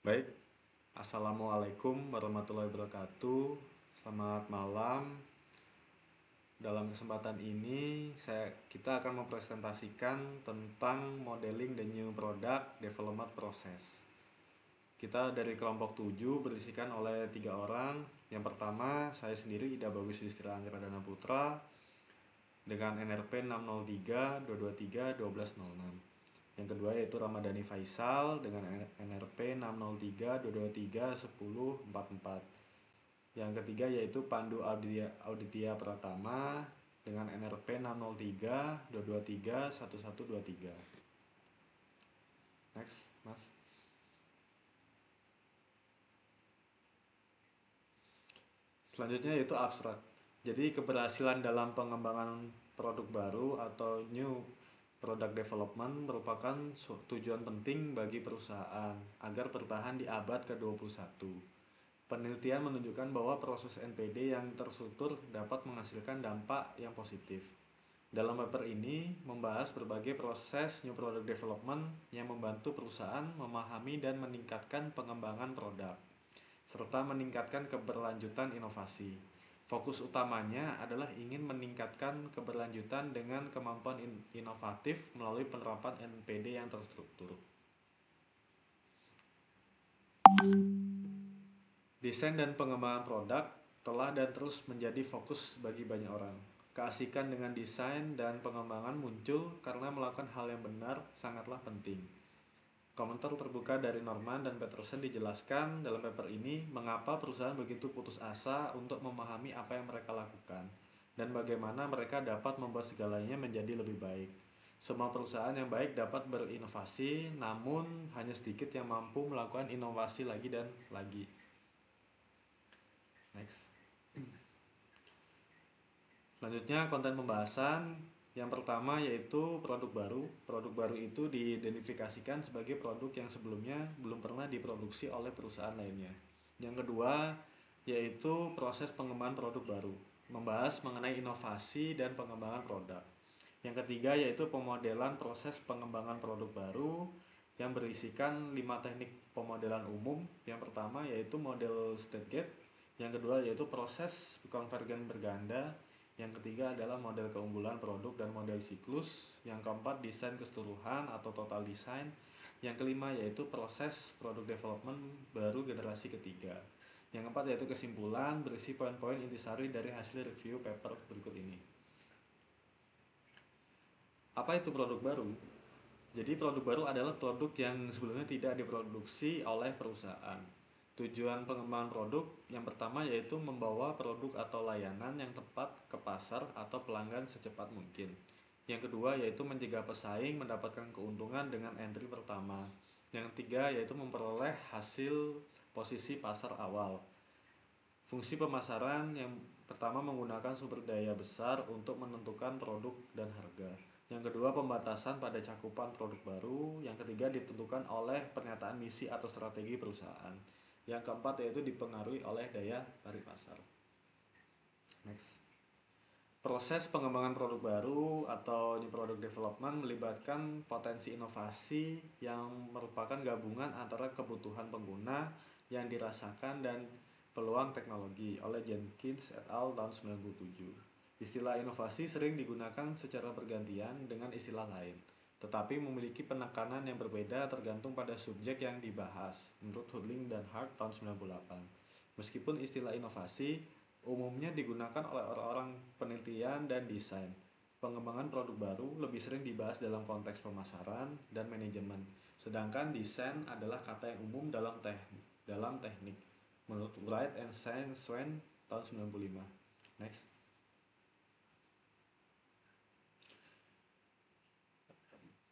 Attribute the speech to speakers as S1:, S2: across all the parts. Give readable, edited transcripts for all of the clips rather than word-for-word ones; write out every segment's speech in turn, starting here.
S1: Baik, Assalamualaikum warahmatullahi wabarakatuh. Selamat malam. Dalam kesempatan ini, kita akan mempresentasikan tentang modeling the new product development process. Kita dari kelompok 7 berisikan oleh 3 orang. Yang pertama, saya sendiri Ida Bagus Yudhistira Anggradana Putra dengan NRP 603 223 1206. Yang kedua yaitu Ramadhani Faisal dengan NRP 603 223 1044. Yang ketiga yaitu Pandu Auditya Pratama dengan NRP 603 223 1123. Next, Mas. Selanjutnya yaitu abstrak. Jadi keberhasilan dalam pengembangan produk baru atau new product development merupakan tujuan penting bagi perusahaan agar bertahan di abad ke-21. Penelitian menunjukkan bahwa proses NPD yang terstruktur dapat menghasilkan dampak yang positif. Dalam paper ini membahas berbagai proses new product development yang membantu perusahaan memahami dan meningkatkan pengembangan produk serta meningkatkan keberlanjutan inovasi. Fokus utamanya adalah ingin meningkatkan keberlanjutan dengan kemampuan inovatif melalui penerapan NPD yang terstruktur. Desain dan pengembangan produk telah dan terus menjadi fokus bagi banyak orang. Keasikan dengan desain dan pengembangan muncul karena melakukan hal yang benar sangatlah penting. Komentar terbuka dari Norman dan Peterson dijelaskan dalam paper ini mengapa perusahaan begitu putus asa untuk memahami apa yang mereka lakukan dan bagaimana mereka dapat membuat segalanya menjadi lebih baik. Semua perusahaan yang baik dapat berinovasi, namun hanya sedikit yang mampu melakukan inovasi lagi dan lagi. Next. Selanjutnya konten pembahasan. Yang pertama yaitu produk baru. Produk baru itu diidentifikasikan sebagai produk yang sebelumnya belum pernah diproduksi oleh perusahaan lainnya. Yang kedua yaitu proses pengembangan produk baru. Membahas mengenai inovasi dan pengembangan produk. Yang ketiga yaitu pemodelan proses pengembangan produk baru yang berisikan 5 teknik pemodelan umum. Yang pertama yaitu model state gate. Yang kedua yaitu proses konvergen berganda. Yang ketiga adalah model keunggulan produk dan model siklus. Yang keempat desain keseluruhan atau total design. Yang kelima yaitu proses product development baru generasi ketiga. Yang keempat yaitu kesimpulan berisi poin-poin intisari dari hasil review paper berikut ini. Apa itu produk baru? Jadi produk baru adalah produk yang sebelumnya tidak diproduksi oleh perusahaan. Tujuan pengembangan produk yang pertama yaitu membawa produk atau layanan yang tepat ke pasar atau pelanggan secepat mungkin. Yang kedua yaitu mencegah pesaing mendapatkan keuntungan dengan entry pertama. Yang ketiga yaitu memperoleh hasil posisi pasar awal. Fungsi pemasaran yang pertama menggunakan sumber daya besar untuk menentukan produk dan harga. Yang kedua pembatasan pada cakupan produk baru. Yang ketiga ditentukan oleh pernyataan misi atau strategi perusahaan. Yang keempat yaitu dipengaruhi oleh daya tarik pasar. Next. Proses pengembangan produk baru atau new product development melibatkan potensi inovasi yang merupakan gabungan antara kebutuhan pengguna yang dirasakan dan peluang teknologi oleh Jenkins et al. Tahun 97. Istilah inovasi sering digunakan secara bergantian dengan istilah lain, tetapi memiliki penekanan yang berbeda tergantung pada subjek yang dibahas, menurut Hudling dan Hart tahun 98. Meskipun istilah inovasi umumnya digunakan oleh orang-orang penelitian dan desain, pengembangan produk baru lebih sering dibahas dalam konteks pemasaran dan manajemen, sedangkan desain adalah kata yang umum dalam teknik, menurut Wright and Swain tahun 95. Next.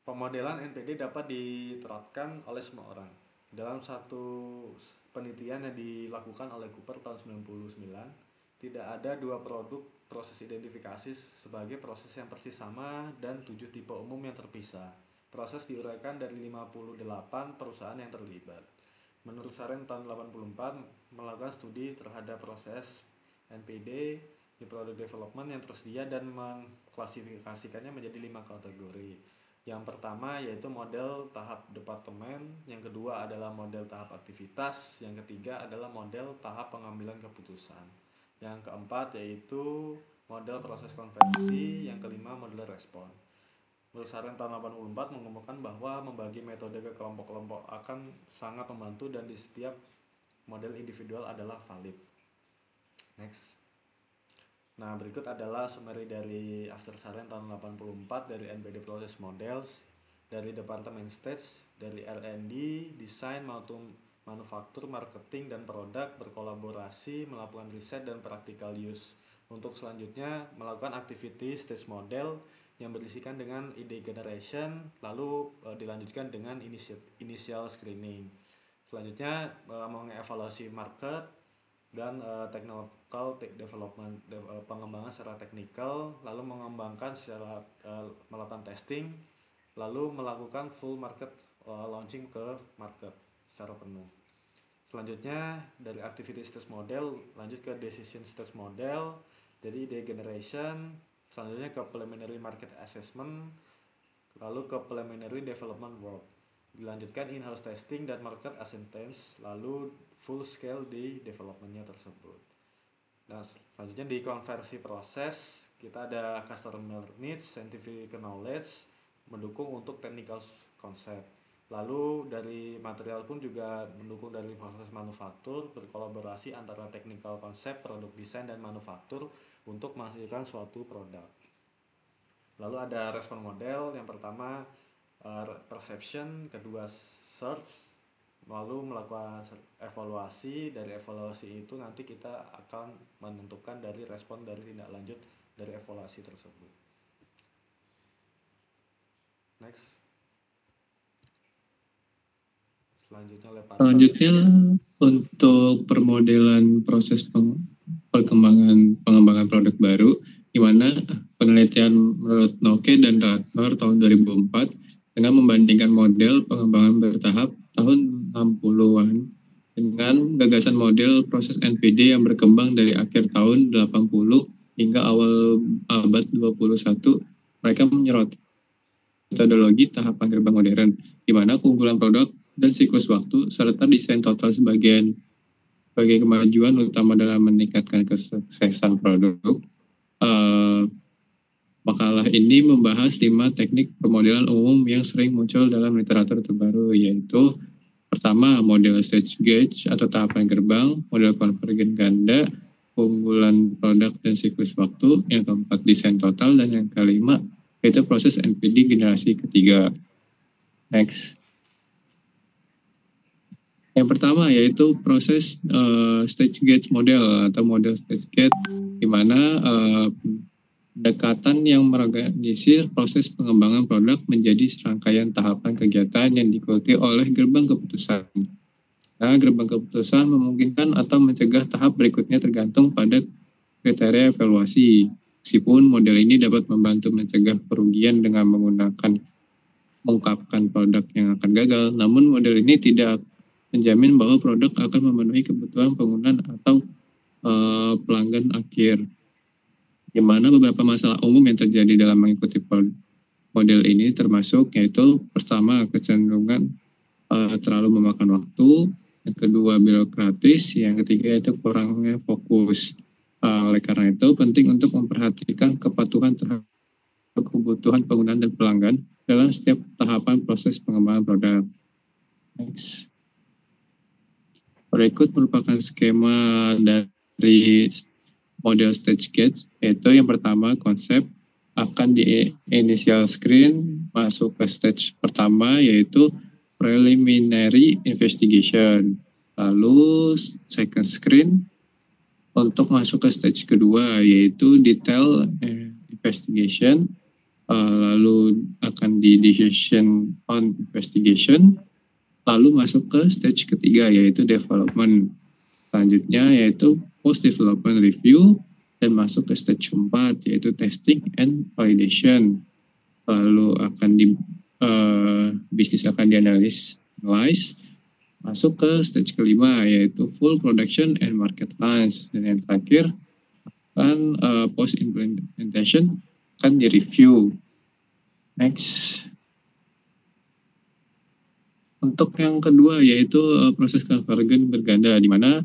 S1: Pemodelan NPD dapat diterapkan oleh semua orang. Dalam satu penelitian yang dilakukan oleh Cooper tahun 99, tidak ada 2 produk proses identifikasi sebagai proses yang persis sama dan 7 tipe umum yang terpisah. Proses diuraikan dari 58 perusahaan yang terlibat. Menurut Saren tahun 84 melakukan studi terhadap proses NPD di product development yang tersedia dan mengklasifikasikannya menjadi 5 kategori. Yang pertama yaitu model tahap departemen, yang kedua adalah model tahap aktivitas, yang ketiga adalah model tahap pengambilan keputusan. Yang keempat yaitu model proses konversi, yang kelima model respon. Saran tahun 84 mengumumkan bahwa membagi metode ke kelompok-kelompok akan sangat membantu dan di setiap model individual adalah valid. Next. Nah, berikut adalah summary dari After Saran tahun 84 dari NPD Process Models, dari Departemen Stage, dari R&D, Desain, Manufaktur, Marketing, dan Produk berkolaborasi melakukan riset dan practical use. Untuk selanjutnya melakukan activity stage model yang berisikan dengan ide generation, lalu dilanjutkan dengan initial screening. Selanjutnya mengevaluasi market dan technical development, pengembangan secara teknikal, lalu mengembangkan secara melakukan testing, lalu melakukan full market launching ke market secara penuh. Selanjutnya dari activity stage model lanjut ke decision stage model, dari ide generation, selanjutnya ke preliminary market assessment, lalu ke preliminary development work, dilanjutkan in-house testing dan market acceptance, lalu full scale di developmentnya tersebut. Nah, selanjutnya di konversi proses kita ada customer needs, scientific knowledge, mendukung untuk technical concept. Lalu dari material pun juga mendukung dari proses manufaktur, berkolaborasi antara technical concept, produk desain, dan manufaktur untuk menghasilkan suatu produk. Lalu ada respon model, yang pertama perception, kedua search, lalu melakukan evaluasi. Dari evaluasi itu nanti kita akan menentukan dari respon dari tindak lanjut dari evaluasi tersebut. Next.
S2: Selanjutnya untuk permodelan proses pengembangan produk baru, di mana penelitian menurut Noke dan Ratnor tahun 2004 dengan membandingkan model pengembangan bertahap tahun 60-an dengan gagasan model proses NPD yang berkembang dari akhir tahun 80 hingga awal abad 21. Mereka menyoroti metodologi tahapan gerbang modern, di mana keunggulan produk dan siklus waktu serta desain total sebagai kemajuan utama dalam meningkatkan kesuksesan produk. Makalah ini membahas 5 teknik pemodelan umum yang sering muncul dalam literatur terbaru, yaitu pertama model stage gauge atau tahapan gerbang, model konvergen ganda, keunggulan produk dan siklus waktu, yang keempat desain total, dan yang kelima yaitu proses NPD generasi ketiga. Next. Yang pertama yaitu proses stage gate model atau model stage gate, di mana pendekatan yang mengorganisir proses pengembangan produk menjadi serangkaian tahapan kegiatan yang diikuti oleh gerbang keputusan. Nah, gerbang keputusan memungkinkan atau mencegah tahap berikutnya tergantung pada kriteria evaluasi. Meskipun model ini dapat membantu mencegah kerugian dengan mengungkapkan produk yang akan gagal, namun model ini tidak menjamin bahwa produk akan memenuhi kebutuhan pengguna atau pelanggan akhir. Di mana beberapa masalah umum yang terjadi dalam mengikuti model ini termasuk yaitu pertama kecenderungan terlalu memakan waktu, yang kedua birokratis, yang ketiga itu kurangnya fokus. Oleh karena itu penting untuk memperhatikan kepatuhan terhadap kebutuhan penggunaan dan pelanggan dalam setiap tahapan proses pengembangan produk. Next. Berikut merupakan skema dari model stage gate, yaitu yang pertama konsep akan di initial screen masuk ke stage pertama yaitu preliminary investigation, lalu second screen untuk masuk ke stage kedua yaitu detail investigation, lalu akan di decision on investigation, lalu masuk ke stage ketiga yaitu development. Selanjutnya yaitu post development review dan masuk ke stage 4 yaitu testing and validation. Lalu akan bisnis akan dianalisis, masuk ke stage kelima yaitu full production and market launch, dan yang terakhir kan post implementation akan di review. Next. Untuk yang kedua yaitu proses konvergen berganda, di mana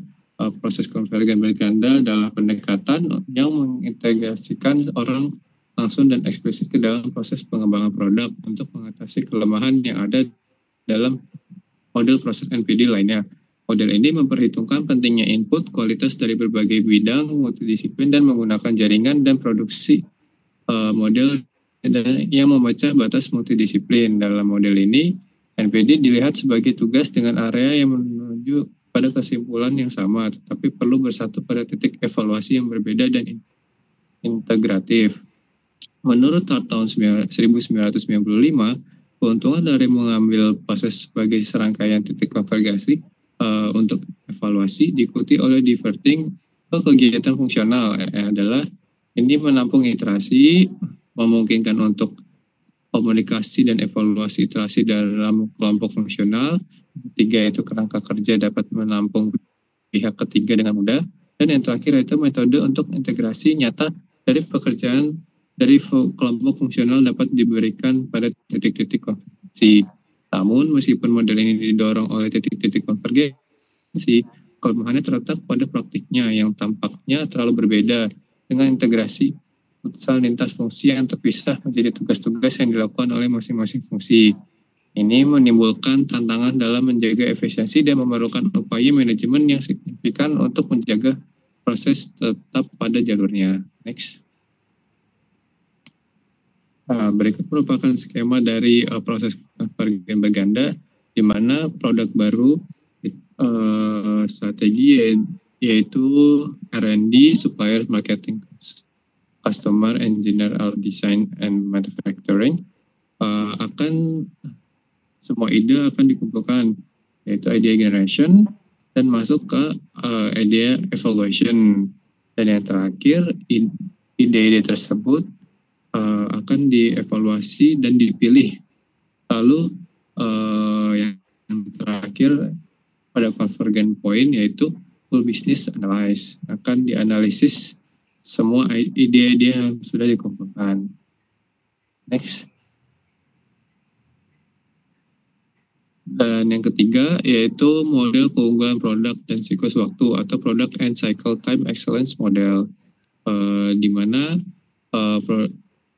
S2: proses konvergen berganda adalah pendekatan yang mengintegrasikan orang langsung dan eksplisit ke dalam proses pengembangan produk untuk mengatasi kelemahan yang ada dalam model proses NPD lainnya. Model ini memperhitungkan pentingnya input, kualitas dari berbagai bidang, multidisiplin, dan menggunakan jaringan dan produksi model yang memecah batas multidisiplin. Dalam model ini, NPD dilihat sebagai tugas dengan area yang menuju pada kesimpulan yang sama, tetapi perlu bersatu pada titik evaluasi yang berbeda dan integratif. Menurut tahun 1995, keuntungan dari mengambil proses sebagai serangkaian titik konvergasi untuk evaluasi diikuti oleh diverting ke kegiatan fungsional adalah ini menampung iterasi, memungkinkan untuk komunikasi dan evaluasi iterasi dalam kelompok fungsional. Ketiga itu kerangka kerja dapat menampung pihak ketiga dengan mudah. Dan yang terakhir itu metode untuk integrasi nyata dari pekerjaan dari kelompok fungsional dapat diberikan pada titik-titik konvergensi. Namun meskipun model ini didorong oleh titik-titik konvergensi, kelemahannya terletak pada praktiknya yang tampaknya terlalu berbeda dengan integrasi putusan lintas fungsi yang terpisah menjadi tugas-tugas yang dilakukan oleh masing-masing fungsi. Ini menimbulkan tantangan dalam menjaga efisiensi dan memerlukan upaya manajemen yang signifikan untuk menjaga proses tetap pada jalurnya. Next. Berikut merupakan skema dari proses konvergen berganda, di mana produk baru strategi yaitu R&D, supplier, marketing, customer, engineer, design, and manufacturing. Akan semua ide akan dikumpulkan, yaitu idea generation dan masuk ke idea evaluation. Dan yang terakhir, ide-ide tersebut akan dievaluasi dan dipilih. Lalu yang terakhir pada convergent point yaitu full business analysis, akan dianalisis semua ide-ide yang sudah dikumpulkan. Next. Dan yang ketiga yaitu model keunggulan produk dan siklus waktu atau product and cycle time excellence model, di mana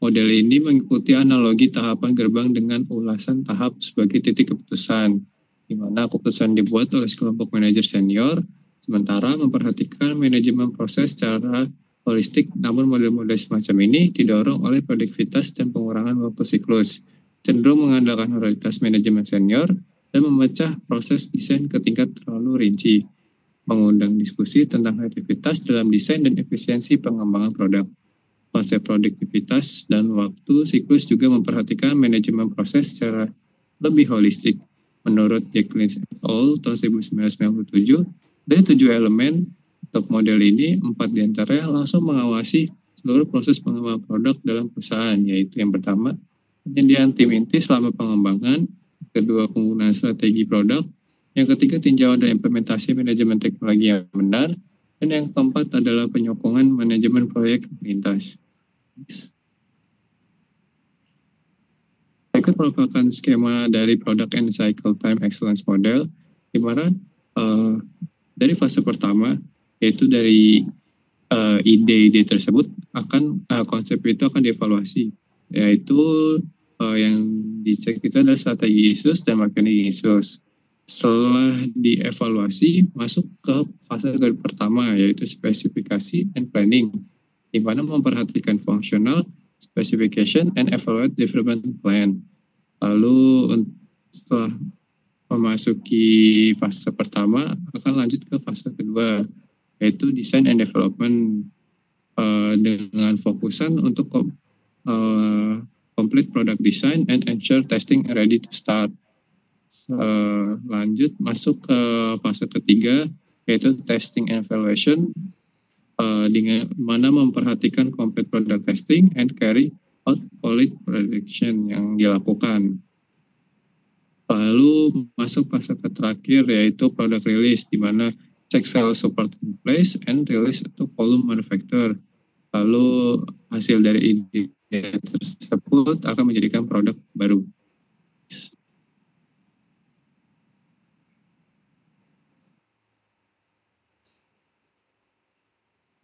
S2: model ini mengikuti analogi tahapan gerbang dengan ulasan tahap sebagai titik keputusan, di mana keputusan dibuat oleh sekelompok manajer senior, sementara memperhatikan manajemen proses secara holistik. Namun model-model semacam ini didorong oleh produktivitas dan pengurangan waktu siklus, cenderung mengandalkan realitas manajemen senior dan memecah proses desain ke tingkat terlalu rinci, mengundang diskusi tentang kreativitas dalam desain dan efisiensi pengembangan produk. Konsep produktivitas dan waktu siklus juga memperhatikan manajemen proses secara lebih holistik. Menurut Jacqueline et al. Tahun 1997, dari 7 elemen untuk model ini, 4 diantaranya langsung mengawasi seluruh proses pengembangan produk dalam perusahaan, yaitu yang pertama, penyediaan tim inti selama pengembangan, kedua, penggunaan strategi produk, yang ketiga, tinjauan dan implementasi manajemen teknologi yang benar, dan yang keempat adalah penyokongan manajemen proyek lintas. Berikut merupakan skema dari Product and Cycle Time Excellence Model, di mana dari fase pertama, yaitu dari ide-ide tersebut konsep itu akan dievaluasi, yaitu yang dicek itu adalah strategi issues dan marketing issues. Setelah dievaluasi, masuk ke fase pertama, yaitu spesifikasi and planning, di mana memperhatikan functional, specification, and evaluate development plan. Lalu setelah memasuki fase pertama, akan lanjut ke fase kedua, yaitu design and development, dengan fokusan untuk complete product design and ensure testing ready to start. Lanjut masuk ke fase ketiga, yaitu testing and evaluation, dengan mana memperhatikan complete product testing and carry out quality production yang dilakukan. Lalu masuk fase terakhir, yaitu product release, di mana check sales support in place and release to volume manufacture. Lalu hasil dari ide tersebut akan menjadikan produk baru.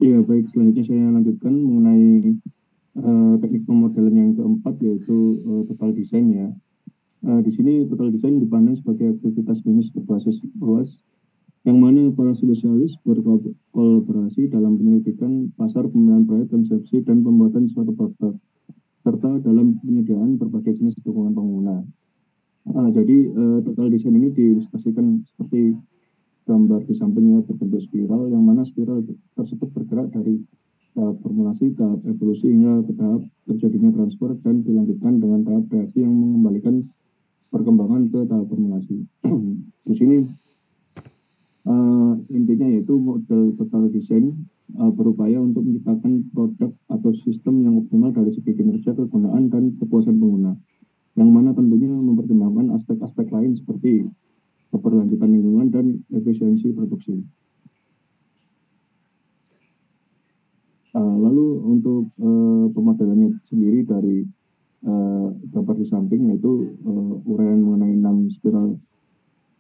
S3: Ya, baik. Selanjutnya saya lanjutkan mengenai teknik pemodelan yang keempat, yaitu total design ya. Di sini total design dipandang sebagai aktivitas bisnis berbasis luas, yang mana para spesialis berkolaborasi dalam penyelidikan pasar, pemilihan proyek, konsepsi, dan pembuatan suatu produk, serta dalam penyediaan berbagai jenis dukungan pengguna. Jadi total design ini diilustrasikan seperti gambar di sampingnya berbentuk spiral, yang mana spiral tersebut bergerak dari tahap formulasi, tahap evolusi, hingga ke tahap terjadinya transfer dan dilanjutkan dengan tahap reaksi yang mengembalikan perkembangan ke tahap formulasi. Di sini intinya yaitu model total design berupaya untuk menciptakan produk atau sistem yang optimal dari segi kinerja, kegunaan, dan kepuasan pengguna, yang mana tentunya mempertimbangkan aspek-aspek lain seperti keberlanjutan lingkungan dan efisiensi produksi. Lalu untuk pemodelannya sendiri dari gambar di samping, yaitu uraian mengenai 6 spiral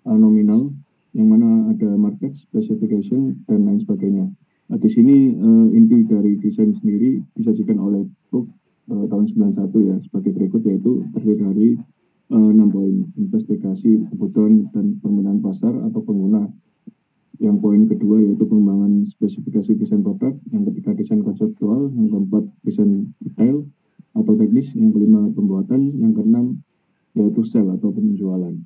S3: nominal, yang mana ada market, specification, dan lain sebagainya. Di sini inti dari desain sendiri disajikan oleh Cook tahun 91 ya, sebagai berikut, yaitu terdiri dari 6 poin: investigasi kebutuhan dan permintaan pasar atau pengguna. Yang poin kedua yaitu pengembangan spesifikasi desain produk. Yang ketiga desain konseptual. Yang keempat desain detail atau teknis. Yang kelima pembuatan. Yang keenam yaitu sell atau penjualan.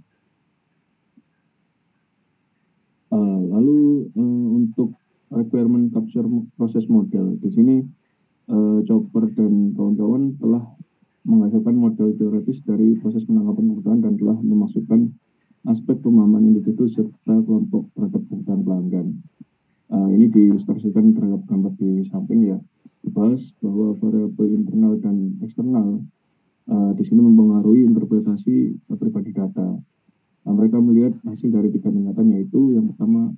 S3: Lalu untuk requirement capture proses model, di sini Chopper dan kawan-kawan telah menghasilkan model teoretis dari proses penangkapan kebutuhan dan telah memasukkan aspek pemahaman individu serta kelompok terhadap kebutuhan pelanggan. Ini diilustrasikan terhadap gambar di samping ya. Dibahas bahwa variabel internal dan eksternal di sini mempengaruhi interpretasi pribadi data. Mereka melihat hasil dari 3 tingkatan, yaitu yang pertama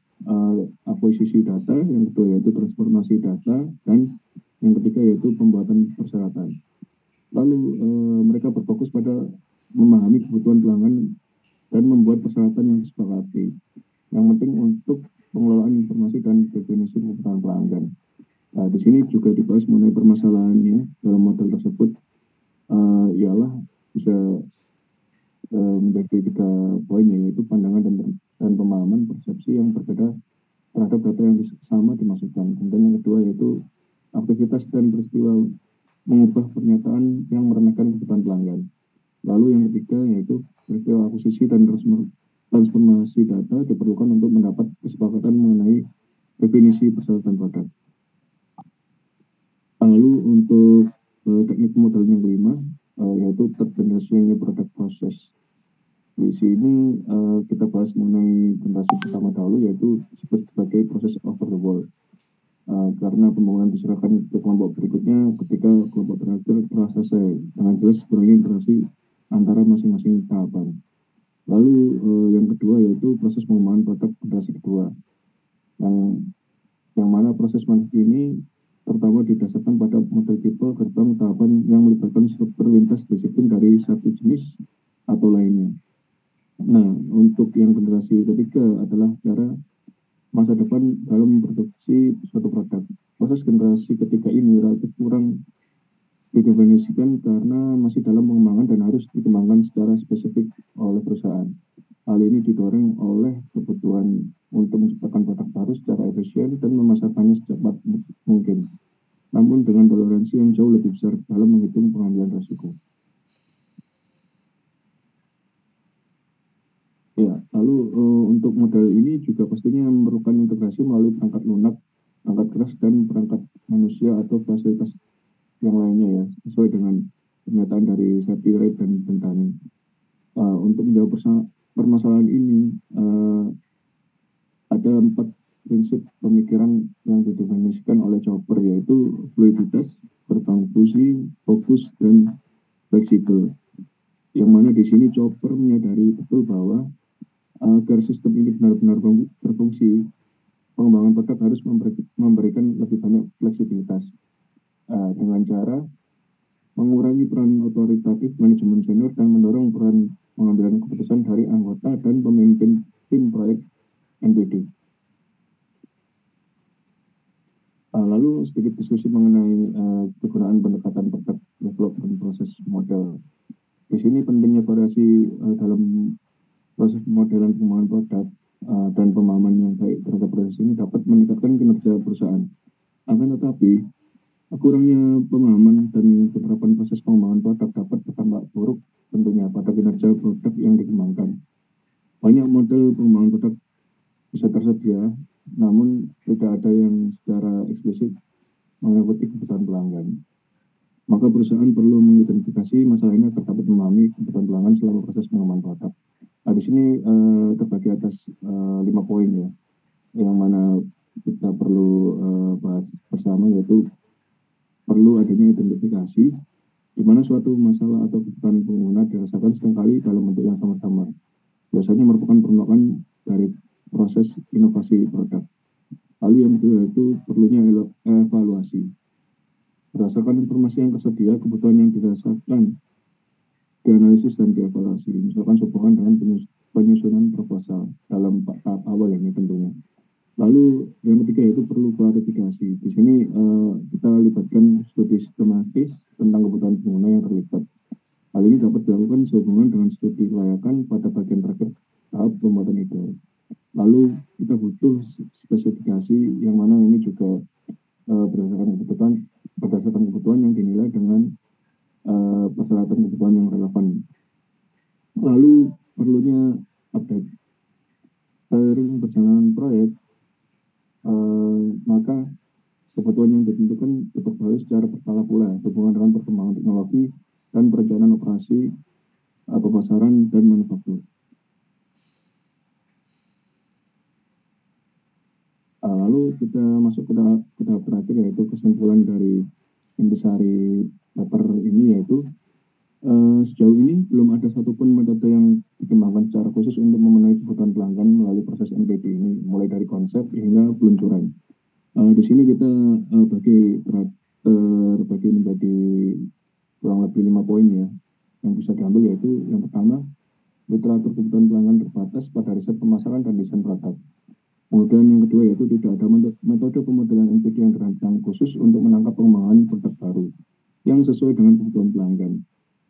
S3: akuisisi data, yang kedua yaitu transformasi data, dan yang ketiga yaitu pembuatan persyaratan. Lalu mereka berfokus pada memahami kebutuhan pelanggan dan membuat persyaratan yang disepakati. Yang penting untuk pengelolaan informasi dan definisi kebutuhan pelanggan. Di sini juga dibahas mengenai permasalahannya dalam model tersebut, ialah bisa menjadi 3 poin, yaitu pandangan dan pemahaman persepsi yang berbeda terhadap data yang sama dimasukkan. Kemudian yang kedua yaitu aktivitas dan peristiwa mengubah pernyataan yang meremehkan kebutuhan pelanggan. Lalu yang ketiga yaitu peristiwa akuisisi dan transformasi data diperlukan untuk mendapat kesepakatan mengenai definisi persyaratan produk. Lalu untuk teknik model yang kelima yaitu tergenerasinya produk proses. Di sini kita bahas mengenai generasi pertama dahulu, yaitu disebut sebagai proses over the wall. Karena pembangunan diserahkan ke kelompok berikutnya ketika kelompok terakhir telah selesai, dengan jelas kurangnya interaksi antara masing-masing tahapan. Lalu yang kedua yaitu proses pengembangan produk generasi kedua, yang mana proses ini pertama didasarkan pada model tipe gerbang tahapan yang melibatkan struktur lintas disiplin dari satu jenis atau lainnya. Nah, untuk yang generasi ketiga adalah cara masa depan dalam memproduksi suatu produk. Proses generasi ketiga ini relatif kurang didefinisikan karena masih dalam pengembangan dan harus dikembangkan secara spesifik oleh perusahaan. Hal ini didorong oleh kebutuhan untuk menciptakan produk baru secara efisien dan memasarkannya secepat mungkin, namun dengan toleransi yang jauh lebih besar dalam menghitung pengambilan risiko. Ya, lalu untuk model ini juga pastinya memerlukan integrasi melalui perangkat lunak, perangkat keras, dan perangkat manusia atau fasilitas yang lainnya ya, sesuai dengan pernyataan dari Seppi, Wright, dan Bentani. Untuk menjawab permasalahan ini, ada 4 prinsip pemikiran yang didefinisikan oleh Chopper, yaitu fluiditas, bertransfusi, fokus, dan fleksibel. Yang mana di sini Chopper menyadari betul bahwa agar sistem ini benar-benar berfungsi, pengembangan produk harus memberikan lebih banyak fleksibilitas dengan cara mengurangi peran otoritatif manajemen senior dan mendorong peran pengambilan keputusan dari anggota dan pemimpin tim proyek NPD. Lalu sini pentingnya variasi dalam proses pemodelan pengembangan produk dan pemahaman yang baik terhadap proses ini dapat meningkatkan kinerja perusahaan. Akan tetapi, kurangnya pemahaman dan penerapan proses pengembangan produk dapat berdampak buruk tentunya pada kinerja produk yang dikembangkan. Banyak model pengembangan produk bisa tersedia, namun tidak ada yang secara eksplisit mengikuti kebutuhan pelanggan. Maka perusahaan perlu mengidentifikasi masalah ini agar dapat memahami kebutuhan pelanggan selama proses pengembangan produk. Di sini terbagi atas 5 poin ya, yang mana kita perlu bahas bersama, yaitu perlu adanya identifikasi di mana suatu masalah atau kebutuhan pengguna dirasakan seringkali dalam bentuk yang sama-sama. Biasanya merupakan penolakan dari proses inovasi produk. Lalu yang kedua itu perlunya evaluasi. Berdasarkan informasi yang tersedia, kebutuhan yang dirasakan dianalisis dan dievaluasi, misalkan sehubungan dengan penyusunan proposal dalam tahap awal ini tentunya. Lalu yang ketiga itu perlu klarifikasi. Di sini kita libatkan studi sistematis tentang kebutuhan pengguna yang terlibat. Hal ini dapat dilakukan sehubungan dengan studi kelayakan pada bagian terakhir tahap pembuatan ide. Lalu kita butuh spesifikasi yang mana ini juga berdasarkan kebutuhan yang dinilai dengan persyaratan kebutuhan yang relevan. Lalu perlunya update. Seiring perjalanan proyek, maka kebutuhan yang ditentukan diperbarui secara berkala pula sehubungan dengan perkembangan teknologi dan perencanaan operasi, pemasaran dan manufaktur. Lalu kita masuk ke tahap terakhir, yaitu kesimpulan dari intisari paper ini, yaitu sejauh ini belum ada satupun metode yang dikembangkan secara khusus untuk memenuhi kebutuhan pelanggan melalui proses NPD ini, mulai dari konsep hingga peluncuran. Di sini kita terbagi menjadi kurang lebih 5 poin ya yang bisa diambil, yaitu yang pertama, literatur kebutuhan pelanggan terbatas pada riset pemasaran dan desain produk. Kemudian yang kedua yaitu tidak ada metode pemodelan NPD yang dirancang khusus untuk menangkap pengembangan produk baru yang sesuai dengan kebutuhan pelanggan.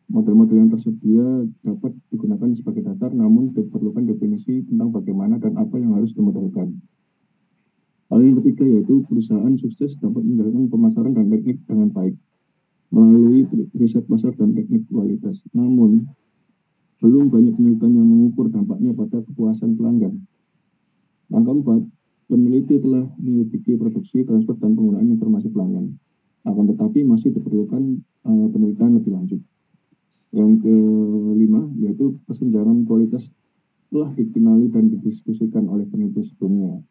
S3: Model-model yang tersedia dapat digunakan sebagai dasar, namun diperlukan definisi tentang bagaimana dan apa yang harus dimodelkan. Hal yang ketiga yaitu perusahaan sukses dapat menjalankan pemasaran dan teknik dengan baik melalui riset pasar dan teknik kualitas. Namun, belum banyak penelitian yang mengukur dampaknya pada kepuasan pelanggan. Yang keempat, peneliti telah menyelidiki produksi, transport, dan penggunaan informasi pelanggan. Akan tetapi masih diperlukan penelitian lebih lanjut. Yang kelima, yaitu kesenjangan kualitas telah dikenali dan didiskusikan oleh peneliti sebelumnya.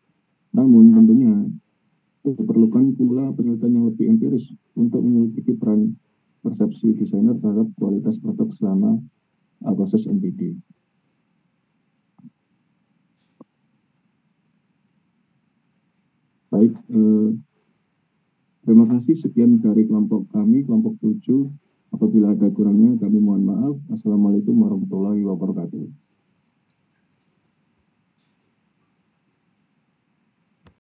S3: Namun tentunya diperlukan pula penelitian yang lebih empiris untuk menyelidiki peran persepsi desainer terhadap kualitas produk selama proses NPD. Baik, terima kasih. Sekian dari kelompok kami, kelompok 7. Apabila ada kurangnya, kami mohon maaf. Assalamualaikum warahmatullahi wabarakatuh.